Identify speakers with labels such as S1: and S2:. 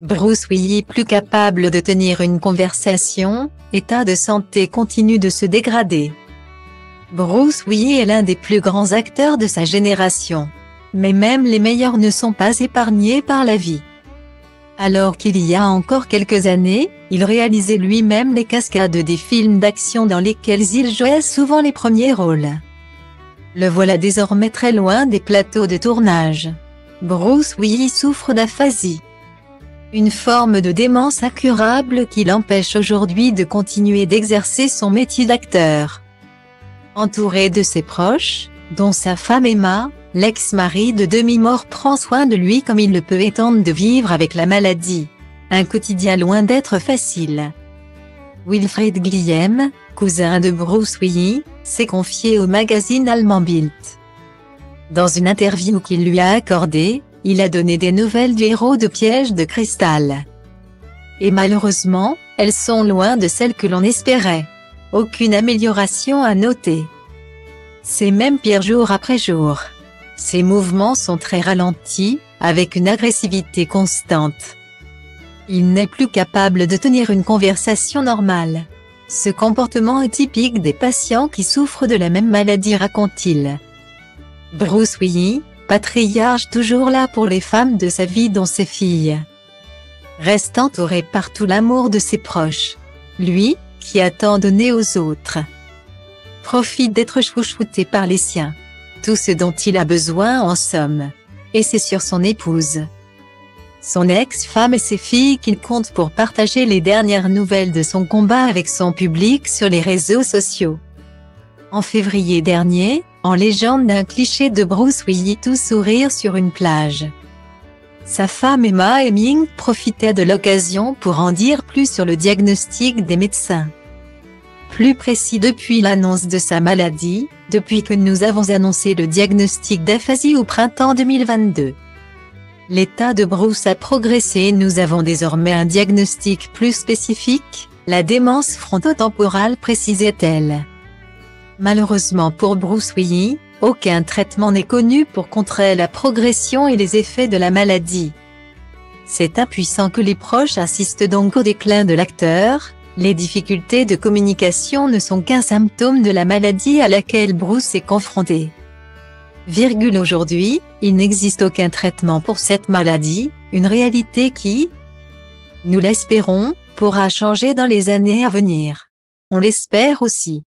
S1: Bruce Willis plus capable de tenir une conversation, état de santé continue de se dégrader. Bruce Willis est l'un des plus grands acteurs de sa génération. Mais même les meilleurs ne sont pas épargnés par la vie. Alors qu'il y a encore quelques années, il réalisait lui-même les cascades des films d'action dans lesquels il jouait souvent les premiers rôles. Le voilà désormais très loin des plateaux de tournage. Bruce Willis souffre d'aphasie. Une forme de démence incurable qui l'empêche aujourd'hui de continuer d'exercer son métier d'acteur. Entouré de ses proches, dont sa femme Emma, l'ex-mari de demi-mort prend soin de lui comme il le peut et tente de vivre avec la maladie. Un quotidien loin d'être facile. Wilfried Guillem, cousin de Bruce Willis, s'est confié au magazine allemand Bild. Dans une interview qu'il lui a accordée, il a donné des nouvelles du héros de Piège de cristal. Et malheureusement, elles sont loin de celles que l'on espérait. Aucune amélioration à noter. C'est même pire jour après jour. Ses mouvements sont très ralentis, avec une agressivité constante. Il n'est plus capable de tenir une conversation normale. Ce comportement est typique des patients qui souffrent de la même maladie, raconte-t-il. Bruce Willis, patriarche toujours là pour les femmes de sa vie dont ses filles, reste entouré par tout l'amour de ses proches. Lui, qui a tant donné aux autres, profite d'être chouchouté par les siens. Tout ce dont il a besoin en somme. Et c'est sur son épouse, son ex-femme et ses filles qu'il compte pour partager les dernières nouvelles de son combat avec son public sur les réseaux sociaux. En février dernier, en légende d'un cliché de Bruce Willis tout sourire sur une plage, sa femme Emma Heming profitait de l'occasion pour en dire plus sur le diagnostic des médecins. Plus précis depuis l'annonce de sa maladie, depuis que nous avons annoncé le diagnostic d'aphasie au printemps 2022. L'état de Bruce a progressé et nous avons désormais un diagnostic plus spécifique, la démence frontotemporale, précisait-elle. Malheureusement pour Bruce Willis, aucun traitement n'est connu pour contrer la progression et les effets de la maladie. C'est impuissant que les proches assistent donc au déclin de l'acteur. Les difficultés de communication ne sont qu'un symptôme de la maladie à laquelle Bruce est confronté. Aujourd'hui, il n'existe aucun traitement pour cette maladie, une réalité qui, nous l'espérons, pourra changer dans les années à venir. On l'espère aussi.